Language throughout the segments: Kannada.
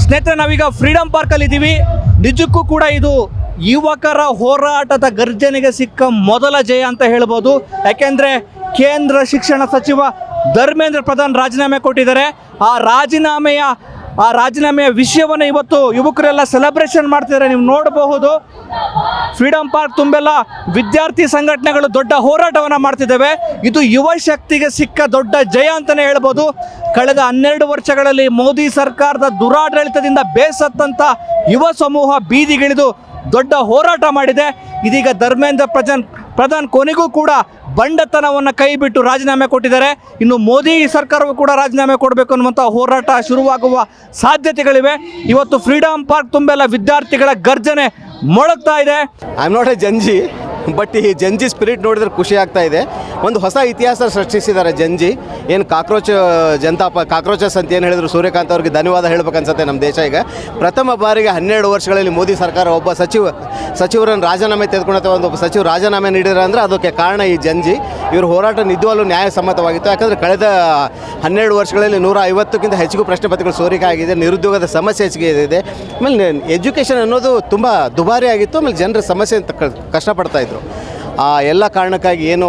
ಸ್ನೇಹಿತರೆ, ನಾವೀಗ ಫ್ರೀಡಂ ಪಾರ್ಕಲ್ಲಿ ಇದ್ದೀವಿ. ನಿಜಕ್ಕೂ ಕೂಡ ಇದು ಯುವಕರ ಹೋರಾಟದ ಗರ್ಜನೆಗೆ ಸಿಕ್ಕ ಮೊದಲ ಜಯ ಅಂತ ಹೇಳ್ಬೋದು. ಯಾಕೆಂದರೆ ಕೇಂದ್ರ ಶಿಕ್ಷಣ ಸಚಿವ ಧರ್ಮೇಂದ್ರ ಪ್ರಧಾನ್ ರಾಜೀನಾಮೆ ಕೊಟ್ಟಿದ್ದಾರೆ. ಆ ರಾಜೀನಾಮೆಯ ವಿಷಯವನ್ನು ಇವತ್ತು ಯುವಕರೆಲ್ಲ ಸೆಲೆಬ್ರೇಷನ್ ಮಾಡ್ತಿದ್ದಾರೆ. ನೀವು ನೋಡಬಹುದು, ಫ್ರೀಡಂ ಪಾರ್ಕ್ ತುಂಬೆಲ್ಲ ವಿದ್ಯಾರ್ಥಿ ಸಂಘಟನೆಗಳು ದೊಡ್ಡ ಹೋರಾಟವನ್ನು ಮಾಡ್ತಿದ್ದಾವೆ. ಇದು ಯುವ ಶಕ್ತಿಗೆ ಸಿಕ್ಕ ದೊಡ್ಡ ಜಯ ಅಂತಲೇ ಹೇಳ್ಬೋದು. ಕಳೆದ 12 ವರ್ಷಗಳಲ್ಲಿ ಮೋದಿ ಸರ್ಕಾರದ ದುರಾಡಳಿತದಿಂದ ಬೇಸತ್ತಂಥ ಯುವ ಸಮೂಹ ಬೀದಿಗಿಳಿದು ದೊಡ್ಡ ಹೋರಾಟ ಮಾಡಿದೆ. ಇದೀಗ ಧರ್ಮೇಂದ್ರ ಪ್ರಧಾನ್ ಕೊನೆಗೂ ಕೂಡ ಬಂಡತನವನ್ನು ಕೈ ಬಿಟ್ಟು ರಾಜೀನಾಮೆ ಕೊಟ್ಟಿದ್ದಾರೆ. ಇನ್ನು ಮೋದಿ ಸರ್ಕಾರವು ಕೂಡ ರಾಜೀನಾಮೆ ಕೊಡಬೇಕು ಅನ್ನುವಂಥ ಹೋರಾಟ ಶುರುವಾಗುವ ಸಾಧ್ಯತೆಗಳಿವೆ. ಇವತ್ತು ಫ್ರೀಡಂ ಪಾರ್ಕ್ ತುಂಬೆಲ್ಲ ವಿದ್ಯಾರ್ಥಿಗಳ ಗರ್ಜನೆ ಮೊಳಗ್ತಾ ಇದೆ. I am not a Gen Z, but ಈ ಜಂಜಿ ಸ್ಪಿರಿಟ್ ನೋಡಿದ್ರೆ ಖುಷಿ ಆಗ್ತಾ ಇದೆ. ಒಂದು ಹೊಸ ಇತಿಹಾಸ ಸೃಷ್ಟಿಸಿದ್ದಾರೆ ಜಂಜಿ. ಏನು ಕಾಕ್ರೋಚಸ್ ಅಂತ ಏನು ಹೇಳಿದ್ರು ಸೂರ್ಯಕಾಂತ್ ಅವ್ರಿಗೆ ಧನ್ಯವಾದ ಹೇಳ್ಬೇಕನ್ಸುತ್ತೆ. ನಮ್ಮ ದೇಶ ಈಗ ಪ್ರಥಮ ಬಾರಿಗೆ 12 ವರ್ಷಗಳಲ್ಲಿ ಮೋದಿ ಸರ್ಕಾರ ಒಬ್ಬ ಸಚಿವರನ್ನು ರಾಜೀನಾಮೆ ತೆಗೆದುಕೊಂಡ ಒಬ್ಬ ಸಚಿವ ರಾಜೀನಾಮೆ ನೀಡಿದ್ರೆ ಅಂದರೆ ಅದಕ್ಕೆ ಕಾರಣ ಈ ಜಂಜಿ. ಇವ್ರ ಹೋರಾಟ ನಿಜವಾಗ್ಲೂ ನ್ಯಾಯಸಮ್ಮತವಾಗಿತ್ತು. ಯಾಕಂದರೆ ಕಳೆದ 12 ವರ್ಷಗಳಲ್ಲಿ 150ಕ್ಕಿಂತ ಹೆಚ್ಚಿಗೂ ಪ್ರಶ್ನೆ ಪತ್ರಿಕೆಗಳು ಸೋರಿಕೆ ಆಗಿದೆ. ನಿರುದ್ಯೋಗದ ಸಮಸ್ಯೆ ಹೆಚ್ಚಿಗೆ ಇದೆ. ಆಮೇಲೆ ಎಜುಕೇಷನ್ ಅನ್ನೋದು ತುಂಬ ದುಬಾರಿ ಆಗಿತ್ತು. ಆಮೇಲೆ ಜನರ ಸಮಸ್ಯೆ ಅಂತ ಕಷ್ಟಪಡ್ತಾಯಿದ್ರು. ಆ ಎಲ್ಲ ಕಾರಣಕ್ಕಾಗಿ ಏನು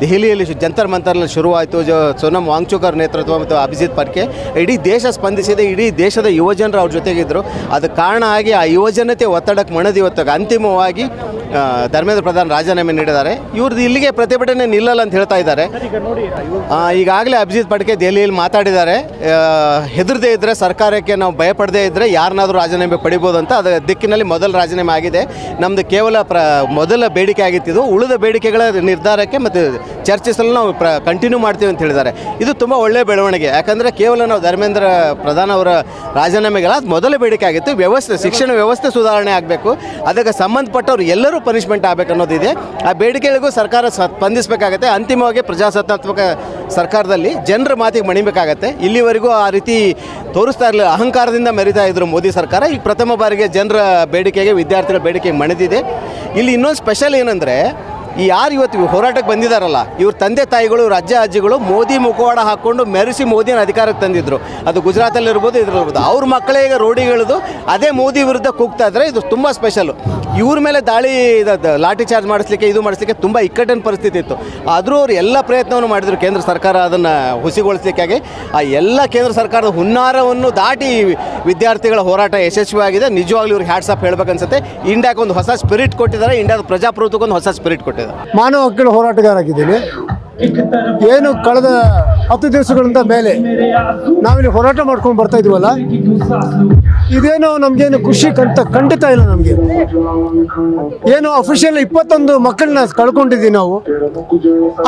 ದೆಹಲಿಯಲ್ಲಿ ಜಂತರ್ ಮಂತರ್ನಲ್ಲಿ ಶುರುವಾಯಿತು. ಸೋನಮ್ ವಾಂಗ್ಚುಕ್ ಅವ್ರ ನೇತೃತ್ವ ಮತ್ತು ಅಭಿಜಿತ್ ಪರ್ಕೆ ಇಡೀ ದೇಶ ಸ್ಪಂದಿಸಿದೆ. ಇಡೀ ದೇಶದ ಯುವಜನರು ಅವ್ರ ಜೊತೆಗಿದ್ದರು. ಅದಕ್ಕೆ ಕಾರಣ ಆಗಿ ಆ ಯುವಜನತೆ ಒತ್ತಡಕ್ಕೆ ಮಣಿದು ಇವತ್ತು ಅಂತಿಮವಾಗಿ ಧರ್ಮೇಂದ್ರ ಪ್ರಧಾನ್ ರಾಜೀನಾಮೆ ನೀಡಿದ್ದಾರೆ. ಇವ್ರದ್ದು ಇಲ್ಲಿಗೆ ಪ್ರತಿಭಟನೆ ನಿಲ್ಲಲ್ಲ ಅಂತ ಹೇಳ್ತಾ ಇದ್ದಾರೆ. ಈಗಾಗಲೇ ಅಭಿಜಿತ್ ಪಡ್ಕೆ ದೆಹಲಿಯಲ್ಲಿ ಮಾತಾಡಿದ್ದಾರೆ. ಹೆದರದೇ ಇದ್ದರೆ, ಸರ್ಕಾರಕ್ಕೆ ನಾವು ಭಯಪಡದೇ ಇದ್ದರೆ ಯಾರನ್ನಾದರೂ ರಾಜೀನಾಮೆ ಪಡಿಬೋದು ಅಂತ. ಅದರ ದಿಕ್ಕಿನಲ್ಲಿ ಮೊದಲ ರಾಜೀನಾಮೆ ಆಗಿದೆ. ನಮ್ಮದು ಕೇವಲ ಮೊದಲ ಬೇಡಿಕೆ ಆಗಿತ್ತಿದ್ದು. ಉಳಿದ ಬೇಡಿಕೆಗಳ ನಿರ್ಧಾರಕ್ಕೆ ಮತ್ತು ಚರ್ಚಿಸಲು ನಾವು ಕಂಟಿನ್ಯೂ ಮಾಡ್ತೀವಿ ಅಂತ ಹೇಳಿದ್ದಾರೆ. ಇದು ತುಂಬ ಒಳ್ಳೆಯ ಬೆಳವಣಿಗೆ. ಯಾಕಂದರೆ ಕೇವಲ ನಾವು ಧರ್ಮೇಂದ್ರ ಪ್ರಧಾನ್ ಅವರ ರಾಜೀನಾಮೆಗಳ ಮೊದಲ ಬೇಡಿಕೆ ಆಗಿತ್ತು. ಶಿಕ್ಷಣ ವ್ಯವಸ್ಥೆ ಸುಧಾರಣೆ ಆಗಬೇಕು, ಅದಕ್ಕೆ ಸಂಬಂಧಪಟ್ಟವ್ರು ಎಲ್ಲರೂ ಪನಿಷ್ಮೆಂಟ್ ಆಗಬೇಕು ಅನ್ನೋದಿದೆ. ಆ ಬೇಡಿಕೆಗಳಿಗೂ ಸರ್ಕಾರ ಸ್ಪಂದಿಸಬೇಕಾಗತ್ತೆ. ಅಂತಿಮವಾಗಿ ಪ್ರಜಾಸತ್ತಾತ್ಮಕ ಸರ್ಕಾರದಲ್ಲಿ ಜನರ ಮಾತಿಗೆ ಮಣಿಬೇಕಾಗತ್ತೆ. ಇಲ್ಲಿವರೆಗೂ ಆ ರೀತಿ ತೋರಿಸ್ತಾ ಇರಲಿಲ್ಲ. ಅಹಂಕಾರದಿಂದ ಮೆರಿತಾ ಇದ್ರು ಮೋದಿ ಸರ್ಕಾರ. ಈಗ ಪ್ರಥಮ ಬಾರಿಗೆ ಜನರ ಬೇಡಿಕೆಗೆ, ವಿದ್ಯಾರ್ಥಿಗಳ ಬೇಡಿಕೆಗೆ ಮಣಿದಿದೆ. ಇಲ್ಲಿ ಇನ್ನೊಂದು ಸ್ಪೆಷಲ್ ಏನಂದರೆ, ಈ ಯಾರು ಇವತ್ತು ಹೋರಾಟಕ್ಕೆ ಬಂದಿದ್ದಾರಲ್ಲ, ಇವ್ರ ತಂದೆ ತಾಯಿಗಳು, ಅಜ್ಜ ಅಜ್ಜಿಗಳು ಮೋದಿ ಮುಖವಾಡ ಹಾಕ್ಕೊಂಡು ಮೆರೆಸಿ ಮೋದಿನ ಅಧಿಕಾರಕ್ಕೆ ತಂದಿದ್ರು. ಅದು ಗುಜರಾತಲ್ಲಿರ್ಬೋದು, ಇದ್ರಲ್ಲಿರ್ಬೋದು. ಅವ್ರ ಮಕ್ಕಳೇ ಈಗ ರೋಡಿಗಳಿದು ಅದೇ ಮೋದಿ ವಿರುದ್ಧ ಕೂಗ್ತಾ ಇದ್ದಾರೆ. ಇದು ತುಂಬ ಸ್ಪೆಷಲು. ಇವ್ರ ಮೇಲೆ ಲಾಠಿ ಚಾರ್ಜ್ ಮಾಡಿಸ್ಲಿಕ್ಕೆ, ಇದು ಮಾಡಿಸ್ಲಿಕ್ಕೆ ತುಂಬ ಇಕ್ಕಟ್ಟಿನ ಪರಿಸ್ಥಿತಿ ಇತ್ತು. ಆದರೂ ಅವ್ರು ಎಲ್ಲ ಪ್ರಯತ್ನವನ್ನು ಮಾಡಿದರು ಕೇಂದ್ರ ಸರ್ಕಾರ ಅದನ್ನು ಹುಸಿಗೊಳಿಸಲಿಕ್ಕಾಗಿ. ಆ ಎಲ್ಲ ಕೇಂದ್ರ ಸರ್ಕಾರದ ಹುನ್ನಾರವನ್ನು ದಾಟಿ ವಿದ್ಯಾರ್ಥಿಗಳ ಹೋರಾಟ ಯಶಸ್ವಿಯಾಗಿದೆ. ನಿಜವಾಗ್ಲೂ ಇವ್ರಿಗೆ ಹ್ಯಾಟ್ಸ್ ಆಫ್ ಹೇಳ್ಬೇಕನ್ಸುತ್ತೆ. ಇಂಡಿಯಾಕ್ಕೆ ಒಂದು ಹೊಸ ಸ್ಪಿರಿಟ್ ಕೊಟ್ಟಿದ್ದಾರೆ. ಇಂಡಿಯಾದ ಪ್ರಜಾಪ್ರಭುತ್ವಕ್ಕೆ ಒಂದು ಹೊಸ ಸ್ಪಿರಿಟ್ ಕೊಟ್ಟಿದ್ದಾರೆ. ಮಾನವ ಹಕ್ಕುಗಳ ಹೋರಾಟಗಾರಾಗಿದ್ದೀನಿ. ಏನು ಕಳೆದ 10 ದಿವಸಗಳಿಂದ ಮೇಲೆ ನಾವಿಲ್ಲಿ ಹೋರಾಟ ಮಾಡ್ಕೊಂಡು ಬರ್ತಾ ಇದೀವಲ್ಲ, ಇದೇನೋ ನಮಗೇನು ಖುಷಿ ಖಂಡಿತ ಇಲ್ಲ. ನಮಗೆ ಏನು ಅಫಿಷಿಯಲಿ 21 ಮಕ್ಕಳನ್ನ ಕಳ್ಕೊಂಡಿದ್ದೀವಿ ನಾವು.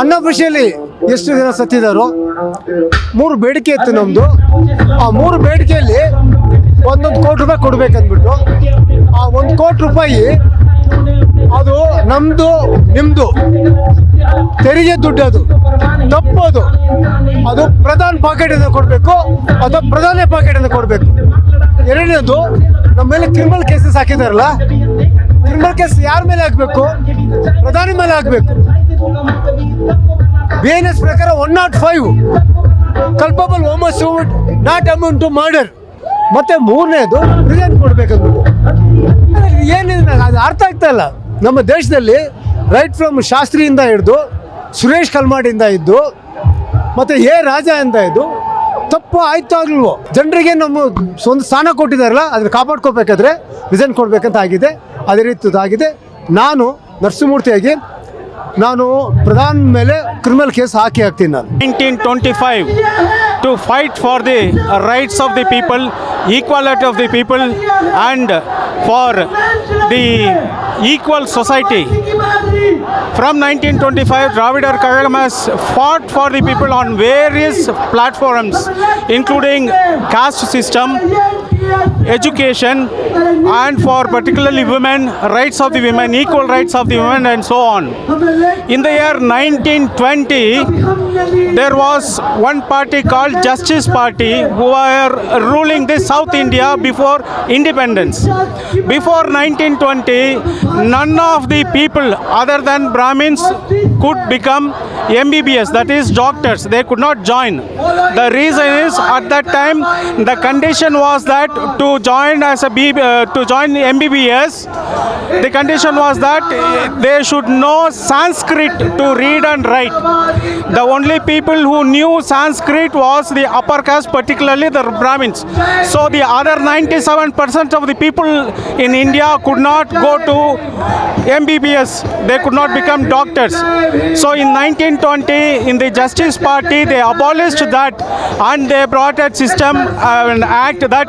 ಅನ್ಅಫಿಷಿಯಲಿ ಎಷ್ಟು ಜನ ಸತ್ತಿದ್ದಾರೋ. 3 ಬೇಡಿಕೆ ಇತ್ತು ನಮ್ಮದು. ಆ 3 ಬೇಡಿಕೆಯಲ್ಲಿ 1 ಕೋಟಿ ರೂಪಾಯಿ ಕೊಡ್ಬೇಕಂದ್ಬಿಟ್ಟು, ಆ 1 ಕೋಟಿ ರೂಪಾಯಿ ಅದು ನಮ್ಮದು, ನಿಮ್ಮದು ತೆರಿಗೆ ದುಡ್ಡು. ಅದು ತಪ್ಪೋದು. ಅದು ಪ್ರಧಾನ ಪಾಕೆಟಿಂದ ಕೊಡಬೇಕು, ಅದು ಪ್ರಧಾನಿ ಪಾಕೆಟಿಂದ ಕೊಡಬೇಕು. ಎರಡನೇದು, ನಮ್ಮ ಮೇಲೆ ಕ್ರಿಮಿನಲ್ ಕೇಸಸ್ ಹಾಕಿದಾರಲ್ಲ, ಕ್ರಿಮಿನಲ್ ಕೇಸ್ ಯಾರ ಮೇಲೆ ಹಾಕಬೇಕು? ಪ್ರಧಾನಿ ಮೇಲೆ ಹಾಕಬೇಕು. BNS ಪ್ರಕಾರ 105 culpable homicide not amount to murder. ಮತ್ತೆ 3ನೇದು ಪ್ರಿಸೆಂಟ್ ಕೊಡ್ಬೇಕಂದ್ಬಿಟ್ಟು. ಏನಿದೆ ಅದು ಅರ್ಥ ಆಗ್ತಾ ಇಲ್ಲ. ನಮ್ಮ ದೇಶದಲ್ಲಿ ರೈಟ್ ಫ್ರಮ್ ಶಾಸ್ತ್ರಿಯಿಂದ ಹಿಡಿದು ಸುರೇಶ್ ಕಲ್ಮಾಡಿಯಿಂದ ಇದ್ದು ಮತ್ತು ರಾಜಾ ಇಂದ ಇದ್ದು ತಪ್ಪು ಆಯ್ತು ಆಗಲ್ವೋ, ಜನರಿಗೆ ನಮ್ಮ ಒಂದು ಸ್ಥಾನ ಕೊಟ್ಟಿದ್ದಾರಲ್ಲ, ಅದ್ರ ಕಾಪಾಡ್ಕೋಬೇಕಾದ್ರೆ ರಿಸೈನ್ ಕೊಡಬೇಕಂತ ಆಗಿದೆ. ಅದೇ ರೀತಿ ಆಗಿದೆ. ನಾನು ನರಸಿಂಹಮೂರ್ತಿಯಾಗಿ ನಾನು ಪ್ರಧಾನ ಮೇಲೆ ಕ್ರಿಮಿನಲ್ ಕೇಸ್ ಹಾಕ್ತೀನಿ. ನಾನು 1925 to fight for the rights of the people, equality of the people, and for the equal society. From 1925, Dravidar Kazhagam has fought for the people on various platforms, including caste system, education, and for particularly women, rights of the women, equal rights of the women, and so on. In the year 1920, there was one party called Justice Party who were ruling the South India before independence. Before 1920, none of the people other than Brahmins could become MBBS, that is doctors. They could not join. The reason is, at that time the condition was that that to join as a to join MBBS, the condition was that they should know Sanskrit to read and write. The only people who knew Sanskrit was the upper caste, particularly the Brahmins. So the other 97% of the people in India could not go to MBBS. They could not become doctors. So in 1920, in the Justice Party, they abolished that, and they brought a system, an act that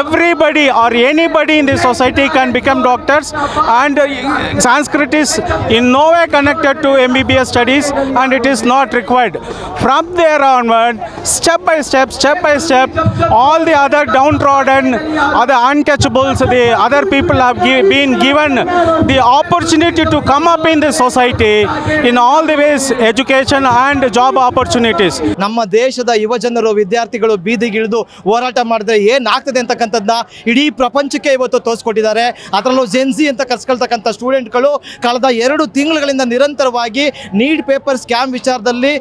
everybody or anybody in the society can become doctors, and Sanskrit is in no way connected to MBBS studies, and it is not required. From there onward, step by step, all the other downtrodden, other untouchables, the other people have been given the opportunity to come up in the society in all the ways, education and job opportunities. ನಮ್ಮ ದೇಶದ ಯುವಜನರು ವಿದ್ಯಾರ್ಥಿಗಳು ಬೀದಿಗಿಳಿದು ಹೋರಾಟ ಮಾಡಿದ್ರೆ ಏನಾಗ್ತದೆ ಅಂತಕ್ಕಂಥದ್ದನ್ನ ಇಡೀ ಪ್ರಪಂಚಕ್ಕೆ ಇವತ್ತು ತೋರಿಸ್ಕೊಟ್ಟಿದ್ದಾರೆ. ಅದರಲ್ಲೂ ಜೆನ್ಸಿ ಅಂತ ಕರ್ಸ್ಕೊಳ್ತಕ್ಕಂಥ ಸ್ಟೂಡೆಂಟ್ಗಳು ಕಳೆದ 2 ತಿಂಗಳುಗಳಿಂದ ನಿರಂತರವಾಗಿ ನೀಟ್ ಪೇಪರ್ ಸ್ಕ್ಯಾಮ್ ವಿಚಾರದಲ್ಲಿ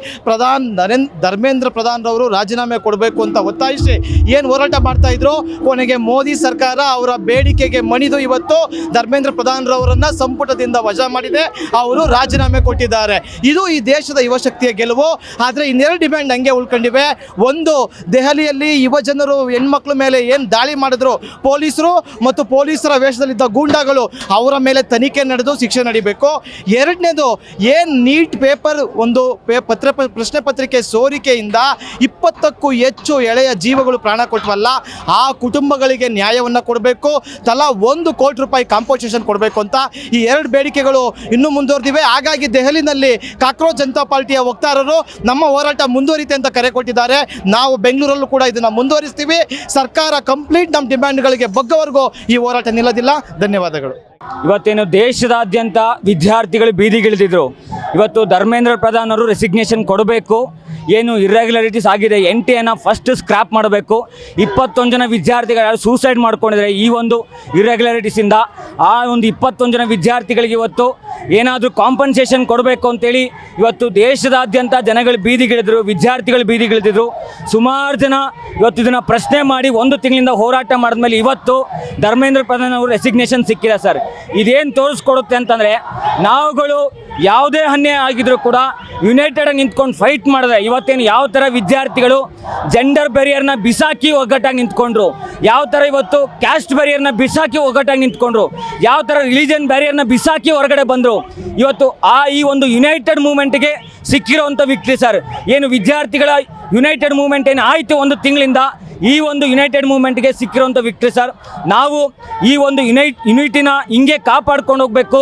ಧರ್ಮೇಂದ್ರ ಪ್ರಧಾನ್ರವರು ರಾಜೀನಾಮೆ ಕೊಡಬೇಕು ಅಂತ ಒತ್ತಾಯಿಸಿ ಏನು ಹೋರಾಟ ಮಾಡ್ತಾ ಇದ್ರು, ಕೊನೆಗೆ ಮೋದಿ ಸರ್ಕಾರ ಅವರ ಬೇಡಿಕೆಗೆ ಮಣಿದು ಇವತ್ತು ಧರ್ಮೇಂದ್ರ ಪ್ರಧಾನ್ರವರನ್ನ ಸಂಪುಟದಿಂದ ವಜಾ ಮಾಡಿದೆ. ಅವರು ರಾಜೀನಾಮೆ ಕೊಟ್ಟಿದ್ದಾರೆ. ಇದು ಈ ದೇಶದ ಯುವಶಕ್ತಿಯ ಗೆಲುವು. ಆದರೆ ಇನ್ನೆರಡು ಡಿಮ್ಯಾಂಡ್ ಹಂಗೆ ಉಳ್ಕೊಂಡಿವೆ. ಒಂದು, ದೆಹಲಿಯಲ್ಲಿ ಯುವಜನರು ಹೆಣ್ಮಕ್ಳ ಮೇಲೆ ಏನು ದಾಳಿ ಮಾಡಿದ್ರು ಪೊಲೀಸರು ಮತ್ತು ಪೊಲೀಸರ ವೇಷದಲ್ಲಿದ್ದ ಗೂಂಡಾಗಳು, ಅವರ ಮೇಲೆ ತನಿಖೆ ನಡೆದು ಶಿಕ್ಷೆ ನಡಿಬೇಕು. ಎರಡನೇದು, ಏನು ನೀಟ್ ಪೇಪರ್ ಒಂದು ಪ್ರಶ್ನೆ ಪತ್ರಿಕೆ ಸೋರಿಕೆಯಿಂದ 20ಕ್ಕೂ ಹೆಚ್ಚು ಎಳೆಯ ಜೀವಗಳು ಪ್ರಾಣ ಕೊಟ್ಟವಲ್ಲ, ಆ ಕುಟುಂಬಗಳಿಗೆ ನ್ಯಾಯವನ್ನು ಕೊಡಬೇಕು. ತಲಾ 1 ಕೋಟಿ ರೂಪಾಯಿ ಕಾಂಪನ್ಸೇಷನ್ ಕೊಡಬೇಕು ಅಂತ ಈ 2 ಬೇಡಿಕೆಗಳು ಇನ್ನೂ ಮುಂದುವರೆದಿವೆ. ಹಾಗಾಗಿ ದೆಹಲಿನಲ್ಲಿ ಕಾಕ್ರೋಚ್ ಜನತಾ ಪಾರ್ಟಿಯ ವಕ್ತಾರರು ನಮ್ಮ ಹೋರಾಟ ಮುಂದುವರಿತೆ ಅಂತ ಕರೆ ಕೊಟ್ಟಿದ್ದಾರೆ. ನಾವು ಬೆಂಗಳೂರಲ್ಲೂ ಕೂಡ ಇದನ್ನು ಮುಂದುವರಿಸ್ತೀವಿ. ಸರ್ಕಾರ ಕಂಪ್ಲೀಟ್ ನಮ್ಮ ಡಿಮ್ಯಾಂಡ್ಗಳಿಗೆ ಬಗ್ಗವರೆಗೂ ಈ ಹೋರಾಟ ನಿಲ್ಲೋದಿಲ್ಲ. ಧನ್ಯವಾದಗಳು. ಇವತ್ತೇನು ದೇಶದಾದ್ಯಂತ ವಿದ್ಯಾರ್ಥಿಗಳು ಬೀದಿಗಿಳಿದಿದ್ರು. ಇವತ್ತು ಧರ್ಮೇಂದ್ರ ಪ್ರಧಾನ್ ಅವರು ರೆಸಿಗ್ನೇಷನ್ ಕೊಡಬೇಕು. ಏನು ಇರ್ರೆಗ್ಯುಲಾರಿಟೀಸ್ ಆಗಿದೆ NTA ಫಸ್ಟ್ ಸ್ಕ್ರ್ಯಾಪ್ ಮಾಡಬೇಕು. 21 ಜನ ವಿದ್ಯಾರ್ಥಿಗಳು ಯಾರು ಸೂಸೈಡ್ ಮಾಡ್ಕೊಂಡಿದ್ದಾರೆ ಈ ಒಂದು ಇರ್ರೆಗ್ಯುಲಾರಿಟೀಸಿಂದ. ಆ ಒಂದು 21 ಜನ ವಿದ್ಯಾರ್ಥಿಗಳಿಗೆ ಇವತ್ತು ಏನಾದರೂ ಕಾಂಪನ್ಸೇಷನ್ ಕೊಡಬೇಕು ಅಂತೇಳಿ ಇವತ್ತು ದೇಶದಾದ್ಯಂತ ಜನಗಳು ಬೀದಿಗಿಳಿದ್ರು, ವಿದ್ಯಾರ್ಥಿಗಳು ಬೀದಿಗಿಳಿದಿದ್ರು. ಸುಮಾರು ಜನ ಇವತ್ತು ಇದನ್ನು ಪ್ರಶ್ನೆ ಮಾಡಿ 1 ತಿಂಗಳಿಂದ ಹೋರಾಟ ಮಾಡಿದ್ಮೇಲೆ ಇವತ್ತು ಧರ್ಮೇಂದ್ರ ಪ್ರಧಾನ್ ಅವರು ರೆಸಿಗ್ನೇಷನ್ ಸಿಕ್ಕಿದೆ ಸರ್. ಇದೇನು ತೋರಿಸ್ಕೊಡುತ್ತೆ ಅಂತಂದರೆ, ನಾವುಗಳು ಯಾವುದೇ ಅನ್ಯಾಯ ಆಗಿದ್ರು ಕೂಡ ಯುನೈಟೆಡ್ ಆಗಿ ನಿಂತ್ಕೊಂಡು ಫೈಟ್ ಮಾಡಿದ್ರೆ, ಇವತ್ತೇನು ಯಾವ ಥರ ವಿದ್ಯಾರ್ಥಿಗಳು ಜೆಂಡರ್ ಬ್ಯಾರಿಯರ್ನ ಬಿಸಾಕಿ ಒಗ್ಗಟ್ಟಾಗಿ ನಿಂತ್ಕೊಂಡ್ರು, ಯಾವ ಥರ ಇವತ್ತು ಕ್ಯಾಸ್ಟ್ ಬ್ಯಾರಿಯರ್ನ ಬಿಸಾಕಿ ಒಗ್ಗಟ್ಟಾಗಿ ನಿಂತ್ಕೊಂಡ್ರು, ಯಾವ ಥರ ರಿಲಿಜನ್ ಬ್ಯಾರಿಯರ್ನ ಬಿಸಾಕಿ ಹೊರಗಡೆ ಬಂದರು, ಇವತ್ತು ಈ ಒಂದು ಯುನೈಟೆಡ್ ಮೂವ್ಮೆಂಟ್ಗೆ ಸಿಕ್ಕಿರೋವಂಥ ವಿಕ್ಟ್ರಿ ಸರ್. ಏನು ವಿದ್ಯಾರ್ಥಿಗಳ ಯುನೈಟೆಡ್ ಮೂವ್ಮೆಂಟ್ ಏನು ಆಯಿತು 1 ತಿಂಗಳಿಂದ, ಈ ಒಂದು ಯುನೈಟೆಡ್ ಮೂವ್ಮೆಂಟ್ಗೆ ಸಿಕ್ಕಿರೋಂಥ ವಿಕ್ಟ್ರಿ ಸರ್. ನಾವು ಈ ಒಂದು ಯುನಿಟಿನ ಹಿಂಗೆ ಕಾಪಾಡ್ಕೊಂಡು ಹೋಗಬೇಕು.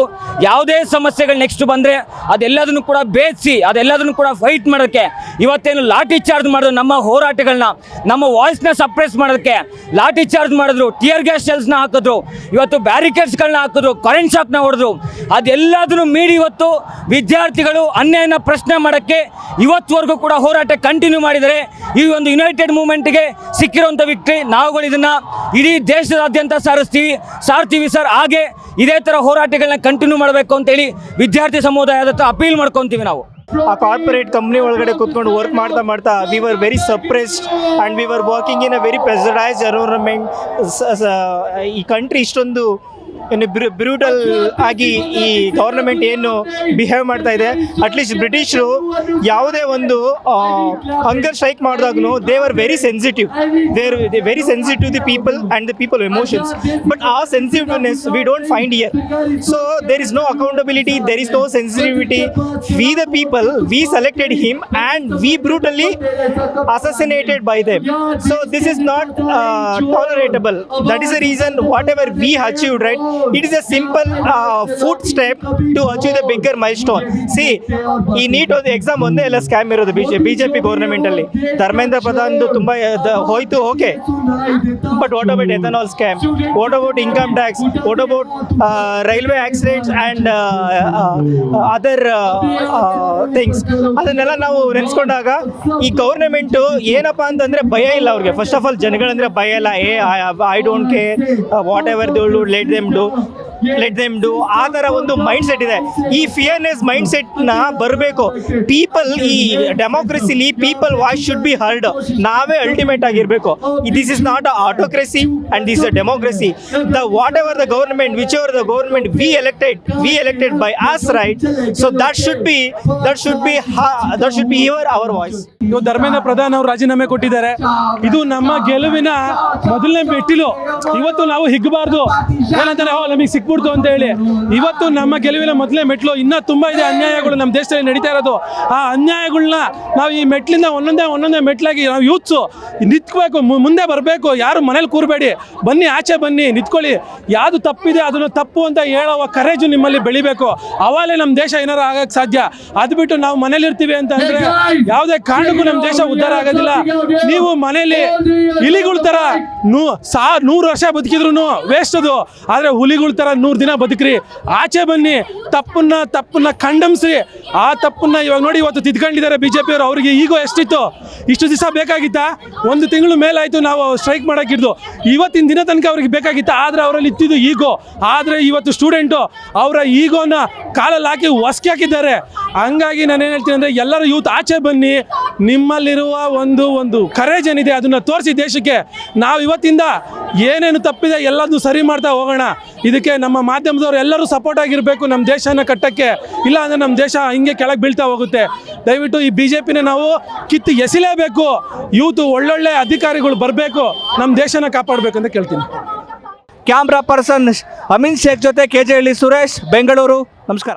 ಯಾವುದೇ ಸಮಸ್ಯೆಗಳು ನೆಕ್ಸ್ಟ್ ಬಂದರೆ ಅದೆಲ್ಲದನ್ನು ಕೂಡ ಬೇಯಿಸಿ, ಅದೆಲ್ಲದನ್ನು ಕೂಡ ಫೈಟ್ ಮಾಡೋಕ್ಕೆ ಇವತ್ತೇನು ಲಾಠಿ ಚಾರ್ಜ್ ಮಾಡಿದ್ರು, ನಮ್ಮ ಹೋರಾಟಗಳನ್ನ, ನಮ್ಮ ವಾಯ್ಸ್ನ ಸಪ್ರೆಸ್ ಮಾಡೋದಕ್ಕೆ ಲಾಠಿ ಚಾರ್ಜ್ ಮಾಡಿದ್ರು, ಟಿಯರ್ ಗ್ಯಾಸ್ ಶೆಲ್ಸ್ನ ಹಾಕಿದ್ರು, ಇವತ್ತು ಬ್ಯಾರಿಕೇಡ್ಸ್ಗಳನ್ನ ಹಾಕಿದ್ರು, ಕರೆಂಟ್ ಶಾಕ್ನ ಹೊಡೆದ್ರು. ಅದೆಲ್ಲದನ್ನು ಮೀರಿ ಇವತ್ತು ವಿದ್ಯಾರ್ಥಿಗಳು ಅನ್ಯಾಯನ ಪ್ರಶ್ನೆ ಮಾಡೋಕ್ಕೆ ಇವತ್ತುವರೆಗೂ ಕೂಡ ಹೋರಾಟ ಕಂಟಿನ್ಯೂ ಮಾಡಿದರೆ ಈ ಒಂದು ಯುನೈಟೆಡ್ ಮೂವ್ಮೆಂಟ್ಗೆ ಸಿಕ್ಕಿರುವಂಥ ವಿಕ್ಟ್ರಿ. ನಾವುಗಳು ಇದನ್ನು ಇಡೀ ದೇಶದಾದ್ಯಂತ ಸಾರ್ತೀವಿ ಸರ್. ಹಾಗೆ ಇದೇ ಥರ ಹೋರಾಟಗಳನ್ನ ಕಂಟಿನ್ಯೂ ಮಾಡಬೇಕು ಅಂತೇಳಿ ವಿದ್ಯಾರ್ಥಿ ಸಮುದಾಯದ ಹತ್ರ ಅಪೀಲ್ ಮಾಡ್ಕೊತೀವಿ ನಾವು. ಆ ಕಾರ್ಪೊರೇಟ್ ಕಂಪ್ನಿ ಒಳಗಡೆ ಕೂತ್ಕೊಂಡು ವರ್ಕ್ ಮಾಡ್ತಾ we were very suppressed and we were working in a very pressurised environment. ಈ ಕಂಟ್ರಿ ಇಷ್ಟೊಂದು ಏನು ಬ್ರೂಟಲ್ ಆಗಿ ಈ ಗೌರ್ನಮೆಂಟ್ ಏನು ಬಿಹೇವ್ ಮಾಡ್ತಾ ಇದೆ. ಅಟ್ಲೀಸ್ಟ್ ಬ್ರಿಟಿಷರು ಯಾವುದೇ ಒಂದು ಹಂಗರ್ ಸ್ಟ್ರೈಕ್ ಮಾಡಿದಾಗೂ they were very sensitive, very sensitive the people and the people emotions. But ಆ sensitiveness we don't find here. So there is no accountability, there is no sensitivity. We the people, we selected him and we brutally assassinated by them. So this is not tolerable. That is the reason whatever we achieved, right, it is a simple footstep to achieve the bigger milestone. See, ಈ ನೀಟ್ ಒಂದು ಎಕ್ಸಾಮ್ ಒಂದೇ ಎಲ್ಲ ಸ್ಕ್ಯಾಮ್ ಇರೋದು ಬಿಜೆಪಿ ಗೌರ್ಮೆಂಟಲ್ಲಿ. ಧರ್ಮೇಂದ್ರ ಪ್ರಧಾನ್ ತುಂಬ ಹೋಯ್ತು, okay, but what about ethanol scam, what about income tax, what about railway accidents and other things, ಅದನ್ನೆಲ್ಲ ನಾವು ನೆನೆಸ್ಕೊಂಡಾಗ ಈ ಗೌರ್ಮೆಂಟು ಏನಪ್ಪ ಅಂತಂದರೆ ಭಯ ಇಲ್ಲ ಅವ್ರಿಗೆ. ಫಸ್ಟ್ ಆಫ್ ಆಲ್ ಜನಗಳಂದರೆ ಭಯ ಇಲ್ಲ. I don't care what ever they will let them do. Let them do, ಆ ಥರ ಒಂದು ಮೈಂಡ್ ಸೆಟ್ ಇದೆ. ಈ ಫಿಯರ್ನೆಸ್ ಮೈಂಡ್ ಸೆಟ್ನ ಬರಬೇಕು. ಪೀಪಲ್, ಈ ಡೆಮೋಕ್ರಸಿಲಿ people voice should be heard. ನಾವೇ ಅಲ್ಟಿಮೇಟ್ ಆಗಿರಬೇಕು. This is not a autocracy and this a democracy. The whatever the government, whichever the government we elected by us, right? So that should be our voice. ಇವತ್ತು ಧರ್ಮೇಂದ್ರ ಪ್ರಧಾನ್ ಅವರು ರಾಜೀನಾಮೆ ಕೊಟ್ಟಿದ್ದಾರೆ. ಇದು ನಮ್ಮ ಗೆಲುವಿನ ಮೊದಲನೇ ಮೆಟ್ಟಿಲು. ಇವತ್ತು ನಾವು ಹಿಗ್ಗಬಾರ್ದು, ಏನಂತಾರೆ ನಮಗೆ ಸಿಕ್ಬಿಡ್ತು ಅಂತ ಹೇಳಿ. ಇವತ್ತು ನಮ್ಮ ಗೆಲುವಿನ ಮೊದಲನೇ ಮೆಟ್ಲು. ಇನ್ನೂ ತುಂಬ ಇದೆ ಅನ್ಯಾಯಗಳು ನಮ್ಮ ದೇಶದಲ್ಲಿ ನಡೀತಾ ಇರೋದು. ಆ ಅನ್ಯಾಯಗಳನ್ನ ನಾವು ಈ ಮೆಟ್ಲಿಂದ ಒಂದೊಂದೇ ಮೆಟ್ಲಾಗಿ ನಾವು ಯೂತ್ಸು ನಿಂತ್ಕೋಬೇಕು, ಮುಂದೆ ಬರಬೇಕು. ಯಾರು ಮನೇಲಿ ಕೂರಬೇಡಿ, ಬನ್ನಿ, ಆಚೆ ಬನ್ನಿ, ನಿಂತ್ಕೊಳ್ಳಿ. ಯಾವುದು ತಪ್ಪಿದೆ ಅದನ್ನು ತಪ್ಪು ಅಂತ ಹೇಳುವ ಕರೇಜು ನಿಮ್ಮಲ್ಲಿ ಬೆಳಿಬೇಕು. ಅವಾಗಲೇ ನಮ್ಮ ದೇಶ ಏನಾರು ಆಗಕ್ಕೆ ಸಾಧ್ಯ. ಅದು ಬಿಟ್ಟು ನಾವು ಮನೇಲಿರ್ತೀವಿ ಅಂತ ಅಂದರೆ ಯಾವುದೇ ಕಾರಣಕ್ಕೂ ನಮ್ಮ ದೇಶ ಉದ್ಧಾರ ಆಗೋದಿಲ್ಲ. ನೀವು ಮನೇಲಿ ಇಲಿಗಳ ಥರ 100 ವರ್ಷ ಬದುಕಿದ್ರು ವೇಸ್ಟ್ ಅದು. ಆದರೆ ಹುಲಿಗಳ ಥರ 100 ದಿನ ಬದುಕ್ರಿ. ಆಚೆ ಬನ್ನಿ, ತಪ್ಪನ್ನ ಖಂಡಮ್ಸ್ರಿ. ಆ ತಪ್ಪನ್ನ ಇವಾಗ ನೋಡಿ ಇವತ್ತು ತಿದ್ಕೊಂಡಿದ್ದಾರೆ ಬಿಜೆಪಿಯವರು. ಅವರಿಗೆ ಈಗೋ ಎಷ್ಟಿತ್ತು? ಇಷ್ಟು ದಿವಸ ಬೇಕಾಗಿತ್ತಾ? 1 ತಿಂಗಳು ಮೇಲಾಯಿತು ನಾವು ಸ್ಟ್ರೈಕ್ ಮಾಡೋಕ್ಕಿದ್ದು. ಇವತ್ತಿನ ದಿನ ತನಕ ಅವ್ರಿಗೆ ಬೇಕಾಗಿತ್ತಾ? ಆದರೆ ಅವರಲ್ಲಿ ಇತ್ತಿದ್ದು ಈಗೋ. ಆದರೆ ಇವತ್ತು ಸ್ಟೂಡೆಂಟು ಅವರ ಈಗೋನ ಕಾಲಲ್ಲಿ ಹಾಕಿ ಹೊಸ್ಕಿ ಹಾಕಿದ್ದಾರೆ. ಹಂಗಾಗಿ ನಾನೇನು ಹೇಳ್ತೀನಿ ಅಂದರೆ ಎಲ್ಲರೂ ಯೂತ್ ಆಚೆ ಬನ್ನಿ. ನಿಮ್ಮಲ್ಲಿರುವ ಒಂದು ಕರೇಜ್ ಏನಿದೆ ಅದನ್ನು ತೋರಿಸಿ ದೇಶಕ್ಕೆ. ನಾವು ಇವತ್ತಿಂದ ಏನೇನು ತಪ್ಪಿದೆ ಎಲ್ಲದನ್ನು ಸರಿ ಮಾಡ್ತಾ ಹೋಗೋಣ. ಇದಕ್ಕೆ ನಮ್ಮ ಮಾಧ್ಯಮದವರು ಎಲ್ಲರೂ ಸಪೋರ್ಟ್ ಆಗಿರಬೇಕು ನಮ್ಮ ದೇಶನ ಕಟ್ಟಕ್ಕೆ. ಇಲ್ಲ ಅಂದರೆ ನಮ್ಮ ದೇಶ ಹಿಂಗೆ ಕೆಳಗೆ ಬೀಳ್ತಾ ಹೋಗುತ್ತೆ. ದಯವಿಟ್ಟು ಈ BJPನ ನಾವು ಕಿತ್ತು ಎಸಿಲೇಬೇಕು. ಯೂತು ಒಳ್ಳೊಳ್ಳೆ ಅಧಿಕಾರಿಗಳು ಬರಬೇಕು, ನಮ್ಮ ದೇಶನ ಕಾಪಾಡಬೇಕು ಅಂತ ಕೇಳ್ತೀನಿ. ಕ್ಯಾಮ್ರಾ ಪರ್ಸನ್ ಅಮೀನ್ ಶೇಖ್ ಜೊತೆ KJ ಹಳ್ಳಿ ಸುರೇಶ್, ಬೆಂಗಳೂರು. ನಮಸ್ಕಾರ.